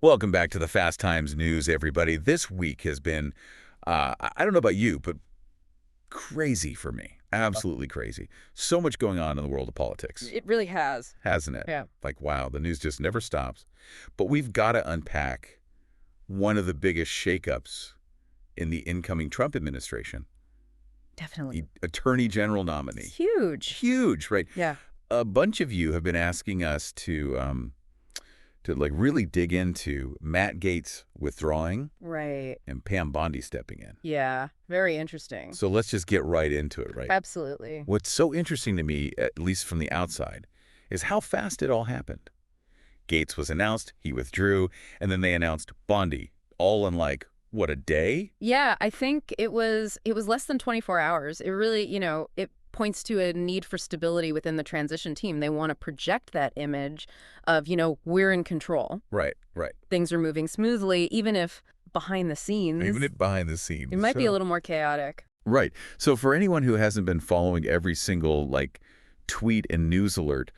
Welcome back to the Fast Times News, everybody. This week has been, I don't know about you, but crazy for me. Absolutely crazy. So much going on in the world of politics. It really has. Hasn't it? Yeah. Like, wow, the news just never stops. But we've got to unpack one of the biggest shakeups in the incoming Trump administration. Definitely. The attorney general nominee. It's huge. Huge, right? Yeah. A bunch of you have been asking us to like really dig into Matt Gaetz withdrawing Right. and Bondi stepping in. Yeah. Very interesting. So let's just get right into it, right? Absolutely. What's so interesting to me, at least from the outside, is how fast it all happened. Gaetz was announced, he withdrew, and then they announced Bondi, all in like, what, a day? Yeah, I think it was less than 24 hours. It really, it points to a need for stability within the transition team. They want to project that image of, we're in control. Right, right. Things are moving smoothly, even if behind the scenes. Even if behind the scenes. It might be a little more chaotic. Right. So for anyone who hasn't been following every single, like, tweet and news alert,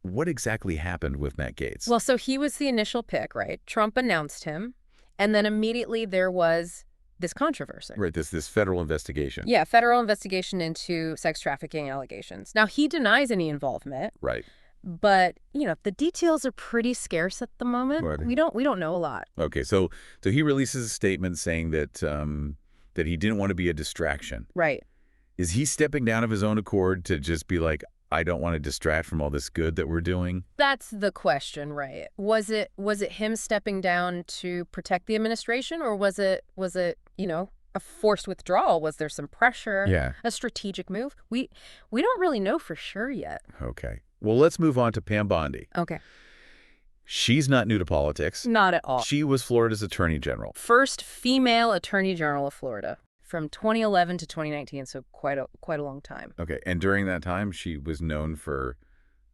what exactly happened with Matt Gaetz? Well, so he was the initial pick, right? Trump announced him, and then immediately there was this controversy. Right, this federal investigation. Yeah, federal investigation into sex trafficking allegations. Now, he denies any involvement. Right. But, the details are pretty scarce at the moment. Right. We don't know a lot. Okay, so he releases a statement saying that that he didn't want to be a distraction. Right. Is he stepping down of his own accord to just be like, I don't want to distract from all this good that we're doing? That's the question, right? Was it him stepping down to protect the administration, or was it, a forced withdrawal? Was there some pressure? Yeah. A strategic move? We don't really know for sure yet. Okay. Well, let's move on to Pam Bondi. Okay. She's not new to politics. Not at all. She was Florida's attorney general. First female attorney general of Florida from 2011 to 2019, so quite a long time. Okay, and during that time, she was known for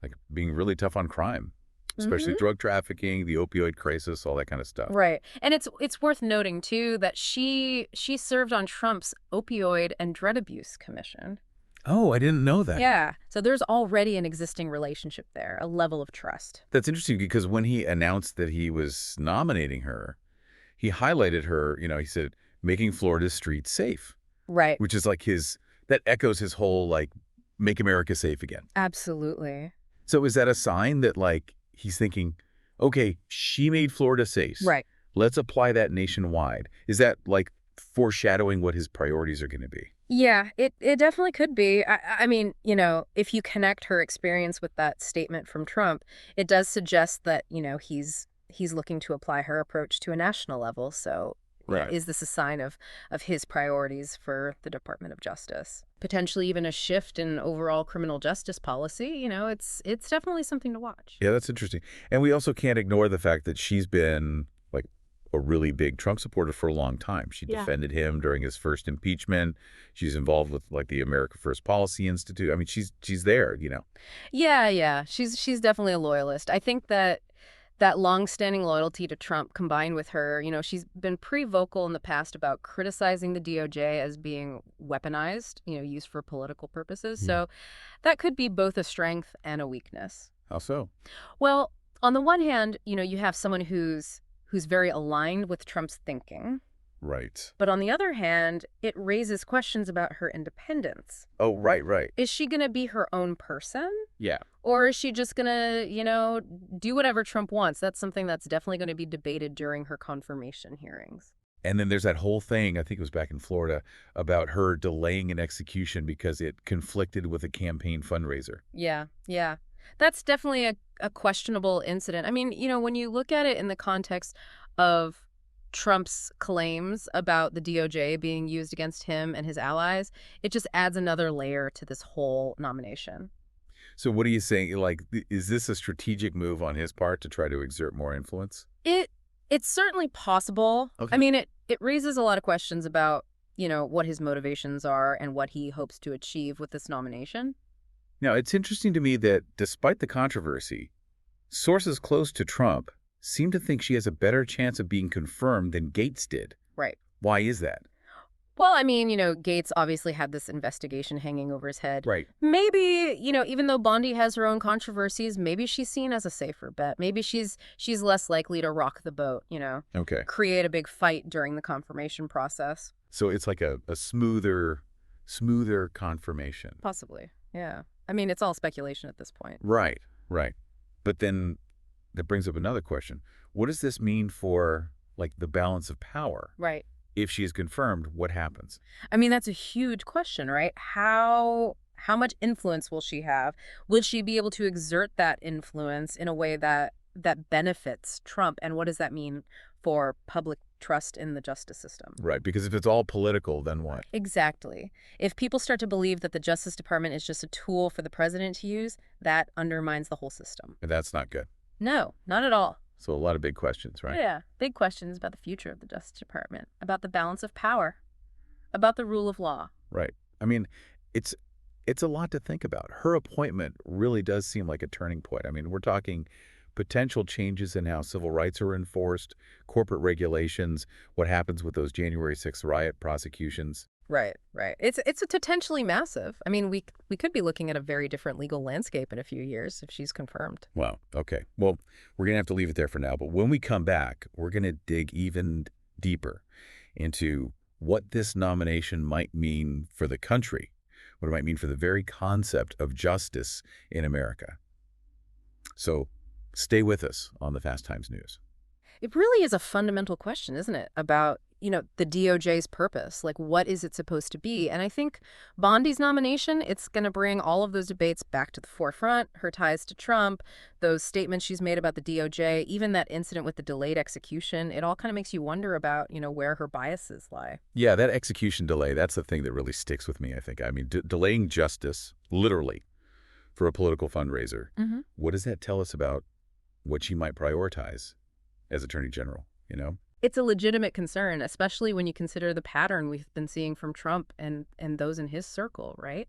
like being really tough on crime, especially drug trafficking, the opioid crisis, all that kind of stuff. Right. And it's worth noting, too, that she served on Trump's opioid and drug abuse commission. Oh, I didn't know that. Yeah. So there's already an existing relationship there, a level of trust. That's interesting because when he announced that he was nominating her, he highlighted her, he said, making Florida's streets safe. Right. Which is like that echoes his whole, like, make America safe again. Absolutely. So is that a sign that, like, he's thinking, okay, she made Florida safe. Right. Let's apply that nationwide. Is that, like, foreshadowing what his priorities are going to be? Yeah, it definitely could be. I mean, if you connect her experience with that statement from Trump, it does suggest that, he's looking to apply her approach to a national level. So right. Is this a sign of his priorities for the Department of Justice? Potentially even a shift in overall criminal justice policy. It's definitely something to watch. Yeah, that's interesting. And we also can't ignore the fact that she's been like a really big Trump supporter for a long time. She defended him during his first impeachment. She's involved with like the America First Policy Institute. I mean, she's there, Yeah. She's definitely a loyalist. I think that long-standing loyalty to Trump combined with her, she's been pretty vocal in the past about criticizing the DOJ as being weaponized, used for political purposes. So that could be both a strength and a weakness. How so? Well, on the one hand, you have someone who's very aligned with Trump's thinking. Right. But on the other hand, it raises questions about her independence. Oh, right. Is she going to be her own person? Yeah. Or is she just going to, do whatever Trump wants? That's something that's definitely going to be debated during her confirmation hearings. And then there's that whole thing, I think it was back in Florida, about her delaying an execution because it conflicted with a campaign fundraiser. Yeah. That's definitely a questionable incident. I mean, when you look at it in the context of Trump's claims about the DOJ being used against him and his allies, it just adds another layer to this whole nomination. So what are you saying? Like, is this a strategic move on his part to try to exert more influence? It's certainly possible. Okay. I mean, it raises a lot of questions about, what his motivations are and what he hopes to achieve with this nomination. Now, it's interesting to me that despite the controversy, sources close to Trump seem to think she has a better chance of being confirmed than Gaetz did. Right. Why is that? Well, I mean, Gaetz obviously had this investigation hanging over his head. Right. Maybe, even though Bondi has her own controversies, maybe she's seen as a safer bet. Maybe she's less likely to rock the boat, Okay. create a big fight during the confirmation process. So it's like a smoother confirmation. Possibly, yeah. I mean, it's all speculation at this point. Right, right. But then that brings up another question. What does this mean for, like, the balance of power? Right. If she is confirmed, what happens? I mean, that's a huge question, right? How much influence will she have? Will she be able to exert that influence in a way that benefits Trump? And what does that mean for public trust in the justice system? Right, because if it's all political, then what? Exactly. If people start to believe that the Justice Department is just a tool for the president to use, that undermines the whole system. And that's not good. No, not at all. So a lot of big questions, right? Yeah, big questions about the future of the Justice Department, about the balance of power, about the rule of law. Right. I mean, it's a lot to think about. Her appointment really does seem like a turning point. I mean, we're talking potential changes in how civil rights are enforced, corporate regulations, what happens with those January 6th riot prosecutions. Right, right. It's potentially massive. I mean, we could be looking at a very different legal landscape in a few years if she's confirmed. Wow. Okay. Well, we're going to have to leave it there for now. But when we come back, we're going to dig even deeper into what this nomination might mean for the country, what it might mean for the very concept of justice in America. So stay with us on the Fast Times News. It really is a fundamental question, isn't it, about, the DOJ's purpose? Like, what is it supposed to be? And I think Bondi's nomination, it's going to bring all of those debates back to the forefront, her ties to Trump, those statements she's made about the DOJ, even that incident with the delayed execution. It all kind of makes you wonder about, where her biases lie. Yeah, that execution delay, that's the thing that really sticks with me, I think. I mean, delaying justice, literally, for a political fundraiser. Mm-hmm. What does that tell us about what she might prioritize as Attorney General, It's a legitimate concern, especially when you consider the pattern we've been seeing from Trump and those in his circle, right?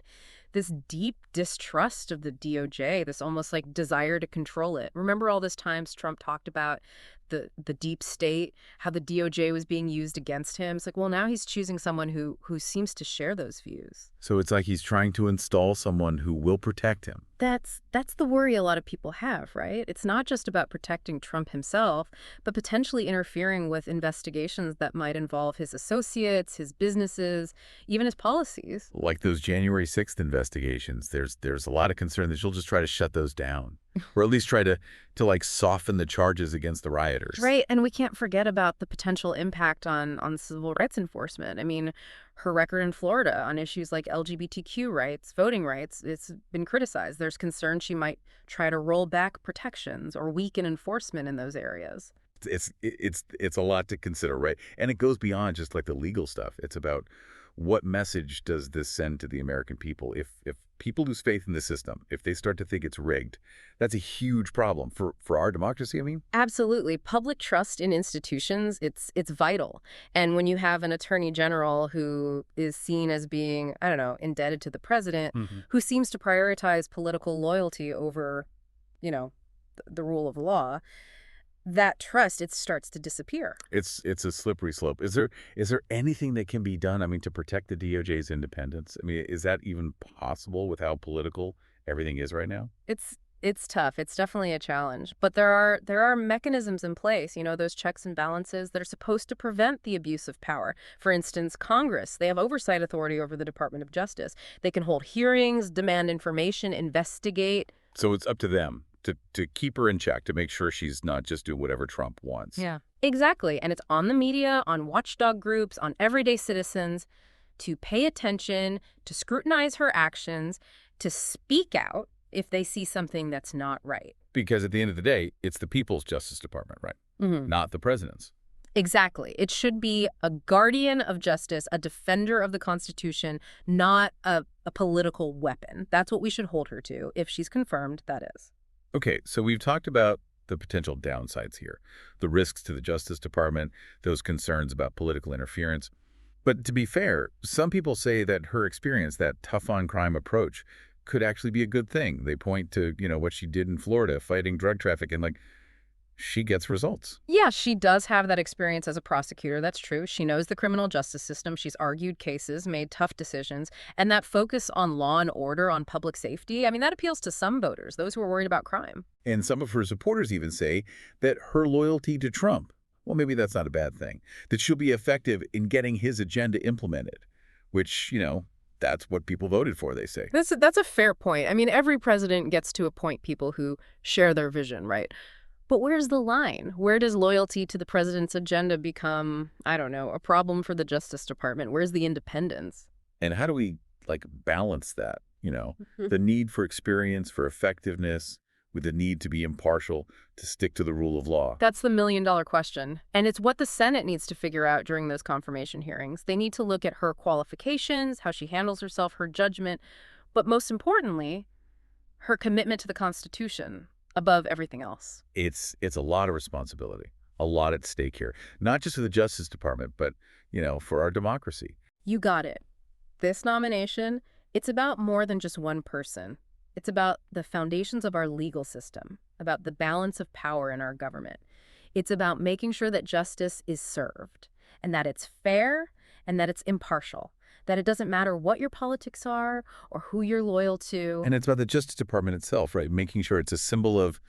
This deep distrust of the DOJ, this almost like desire to control it. Remember all those times Trump talked about the deep state, how the DOJ was being used against him? It's like, well, now he's choosing someone who seems to share those views. So it's like he's trying to install someone who will protect him. That's the worry a lot of people have, right? It's not just about protecting Trump himself, but potentially interfering with investigations that might involve his associates, his businesses, even his policies. Like those January 6th investigations, there's a lot of concern that she'll just try to shut those down, or at least try to like soften the charges against the rioters. Right, and we can't forget about the potential impact on civil rights enforcement. I mean, her record in Florida on issues like LGBTQ rights, voting rights, it's been criticized. There's concern she might try to roll back protections or weaken enforcement in those areas. It's a lot to consider, right? And it goes beyond just like the legal stuff. It's about what message does this send to the American people? If people lose faith in the system, if they start to think it's rigged, that's a huge problem for our democracy, I mean? Absolutely. Public trust in institutions, it's vital. And when you have an attorney general who is seen as being, I don't know, indebted to the president, who seems to prioritize political loyalty over, the rule of law, that trust, it starts to disappear. It's a slippery slope. Is there anything that can be done, I mean, to protect the DOJ's independence? I mean, is that even possible with how political everything is right now? It's tough. It's definitely a challenge. But there are mechanisms in place, those checks and balances that are supposed to prevent the abuse of power. For instance, Congress, they have oversight authority over the Department of Justice. They can hold hearings, demand information, investigate. So it's up to them to keep her in check, to make sure she's not just doing whatever Trump wants. Yeah, exactly. And it's on the media, on watchdog groups, on everyday citizens to pay attention, to scrutinize her actions, to speak out if they see something that's not right. Because at the end of the day, it's the people's Justice Department, right? Not the president's. Exactly. It should be a guardian of justice, a defender of the Constitution, not a political weapon. That's what we should hold her to, if she's confirmed, that is. Okay, so we've talked about the potential downsides here, the risks to the Justice Department, those concerns about political interference. But to be fair, some people say that her experience, that tough-on-crime approach, could actually be a good thing. They point to, what she did in Florida, fighting drug trafficking. Like, she gets results. Yeah, she does have that experience as a prosecutor. That's true. She knows the criminal justice system. She's argued cases, made tough decisions. And that focus on law and order, on public safety, I mean, that appeals to some voters, those who are worried about crime. And some of her supporters even say that her loyalty to Trump, well, maybe that's not a bad thing, that she'll be effective in getting his agenda implemented, which, that's what people voted for, they say. That's a fair point. I mean, every president gets to appoint people who share their vision, right? But where's the line? Where does loyalty to the president's agenda become, I don't know, a problem for the Justice Department? Where's the independence? And how do we, balance that, the need for experience, for effectiveness, with the need to be impartial, to stick to the rule of law? That's the million-dollar question. And it's what the Senate needs to figure out during those confirmation hearings. They need to look at her qualifications, how she handles herself, her judgment, but most importantly, her commitment to the Constitution above everything else. It's a lot of responsibility, a lot at stake here, not just for the Justice Department, but, for our democracy. You got it. This nomination, it's about more than just one person. It's about the foundations of our legal system, about the balance of power in our government. It's about making sure that justice is served, and that it's fair, and that it's impartial, that it doesn't matter what your politics are or who you're loyal to. And it's about the Justice Department itself, right? Making sure it's a symbol of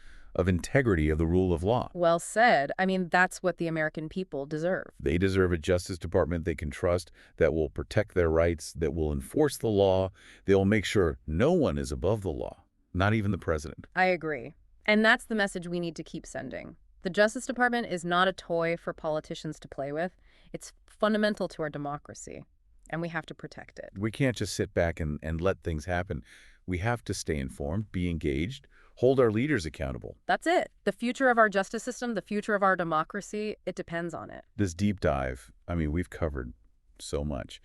integrity of the rule of law. Well said. I mean, that's what the American people deserve. They deserve a Justice Department they can trust, that will protect their rights, that will enforce the law. They will make sure no one is above the law, not even the president. I agree. And that's the message we need to keep sending. The Justice Department is not a toy for politicians to play with. It's fundamental to our democracy, and we have to protect it. We can't just sit back and let things happen. We have to stay informed, be engaged, hold our leaders accountable. That's it. The future of our justice system, the future of our democracy, it depends on it. This deep dive, I mean, we've covered so much.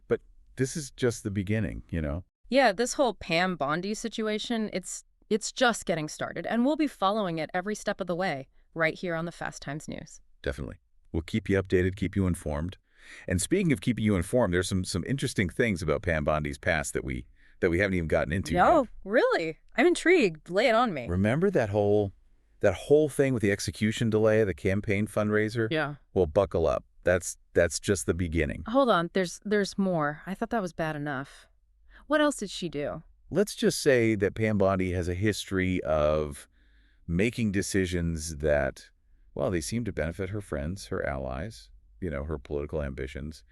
But this is just the beginning, Yeah, this whole Bondi situation, it's just getting started, and we'll be following it every step of the way, right here on the Fast Times News. Definitely. We'll keep you updated, keep you informed. And speaking of keeping you informed, there's some interesting things about Pambondi's past that we haven't even gotten into yet. No, really? I'm intrigued. Lay it on me. Remember that whole thing with the execution delay, the campaign fundraiser? Yeah. Well, buckle up. That's just the beginning. Hold on. There's more. I thought that was bad enough. What else did she do? Let's just say that Pam Bondi has a history of making decisions that, well, they seem to benefit her friends, her allies, her political ambitions,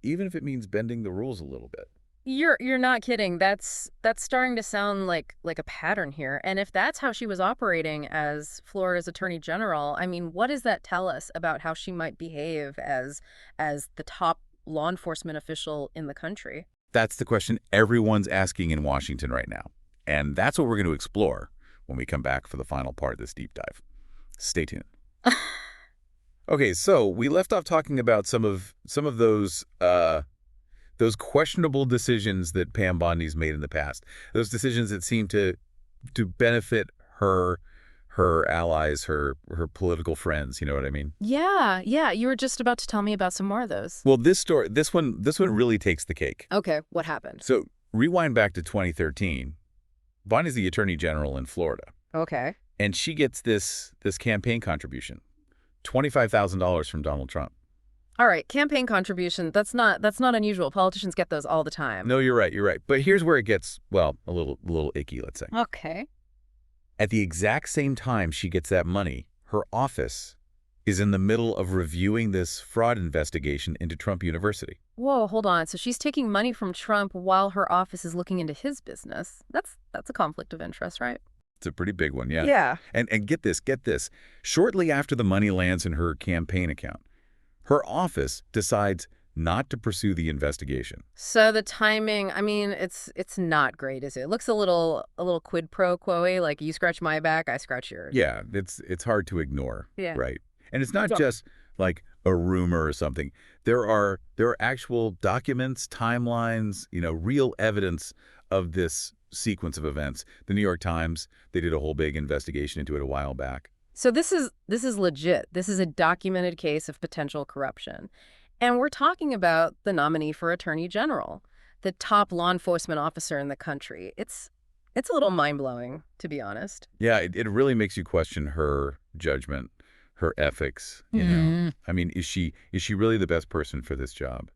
even if it means bending the rules a little bit. You're not kidding. That's starting to sound like a pattern here. And if that's how she was operating as Florida's attorney general, I mean, what does that tell us about how she might behave as the top law enforcement official in the country? That's the question everyone's asking in Washington right now. And that's what we're going to explore when we come back for the final part of this deep dive. Stay tuned. Okay, so we left off talking about some of those questionable decisions that Pam Bondi's made in the past. Those decisions that seem to benefit her allies, her political friends, you know what I mean? Yeah. You were just about to tell me about some more of those. Well, this one really takes the cake. Okay, what happened? So rewind back to 2013. Bondi's the attorney general in Florida. Okay. And she gets this campaign contribution, $25,000 from Donald Trump. All right, campaign contribution, that's not unusual. Politicians get those all the time. No, you're right. But here's where it gets, well, a little icky, let's say. Okay. At the exact same time she gets that money, her office is in the middle of reviewing this fraud investigation into Trump University. Whoa, hold on. So she's taking money from Trump while her office is looking into his business. That's a conflict of interest, right? It's a pretty big one, yeah. Yeah. And get this. Shortly after the money lands in her campaign account, her office decides not to pursue the investigation. So the timing, I mean, it's not great, is it? It looks a little quid pro quo-y, like you scratch my back, I scratch yours. Yeah, it's hard to ignore, yeah. Right? And it's not just like a rumor or something. There are actual documents, timelines, real evidence of this sequence of events. The New York Times, they did a whole big investigation into it a while back. So this is legit. This is a documented case of potential corruption. And we're talking about the nominee for attorney general, the top law enforcement officer in the country. It's It's a little mind-blowing, to be honest. Yeah, it really makes you question her judgment, her ethics, you know. I mean, is she really the best person for this job?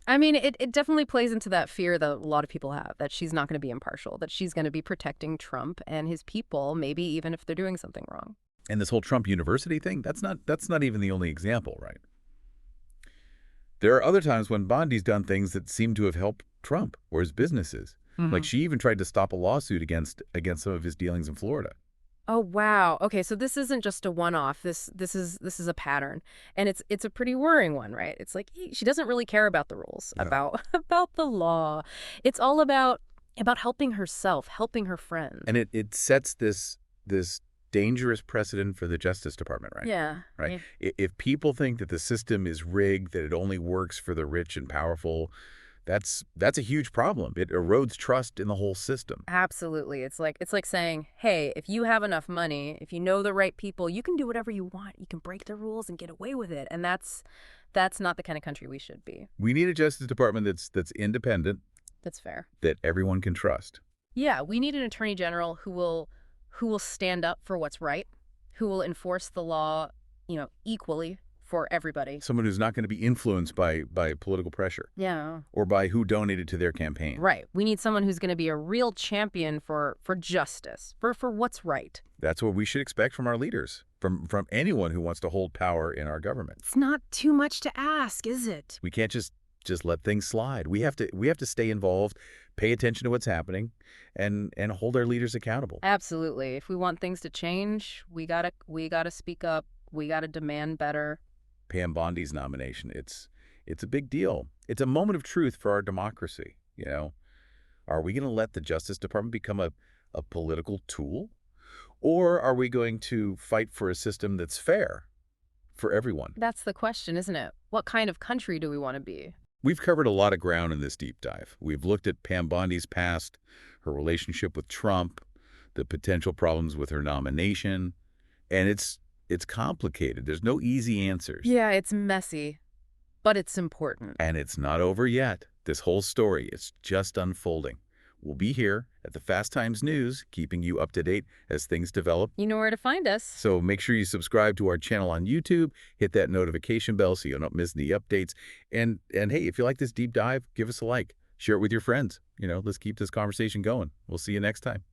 I mean, it definitely plays into that fear that a lot of people have, that she's not going to be impartial, that she's going to be protecting Trump and his people, maybe even if they're doing something wrong. And this whole Trump University thing, that's not even the only example, right? There are other times when Bondi's done things that seem to have helped Trump or his businesses. Like she even tried to stop a lawsuit against some of his dealings in Florida. Oh, wow. Okay, so this isn't just a one-off. This is a pattern. And it's a pretty worrying one, right? It's like she doesn't really care about the rules, No. about the law. It's all about helping herself, helping her friends. And it sets this dangerous precedent for the Justice Department, right? Yeah. Right. If people think that the system is rigged, that it only works for the rich and powerful, that's a huge problem. It erodes trust in the whole system. Absolutely. It's like saying, hey, if you have enough money, if you know the right people, you can do whatever you want. You can break the rules and get away with it. And that's not the kind of country we should be. We need a Justice Department that's independent, That's fair. that everyone can trust. Yeah, we need an attorney general who will stand up for what's right, who will enforce the law, equally for everybody. Someone who's not going to be influenced by political pressure. Yeah. Or by who donated to their campaign. Right. We need someone who's going to be a real champion for justice, for what's right. That's what we should expect from our leaders, from anyone who wants to hold power in our government. It's not too much to ask, is it? We can't just let things slide. We have to stay involved, pay attention to what's happening, and hold our leaders accountable. Absolutely. If we want things to change, we gotta speak up. We gotta demand better. Pambondi's nomination, it's a big deal. It's a moment of truth for our democracy, Are we going to let the Justice Department become a political tool? Or are we going to fight for a system that's fair for everyone? That's the question, isn't it? What kind of country do we want to be? We've covered a lot of ground in this deep dive. We've looked at Pambondi's past, her relationship with Trump, the potential problems with her nomination, and it's complicated. There's no easy answers. Yeah, it's messy, but it's important. And it's not over yet. This whole story is just unfolding. We'll be here at the Fast Times News, keeping you up to date as things develop. You know where to find us. So make sure you subscribe to our channel on YouTube, hit that notification bell so you don't miss the updates. And hey, if you like this deep dive, give us a like. Share it with your friends. Let's keep this conversation going. We'll see you next time.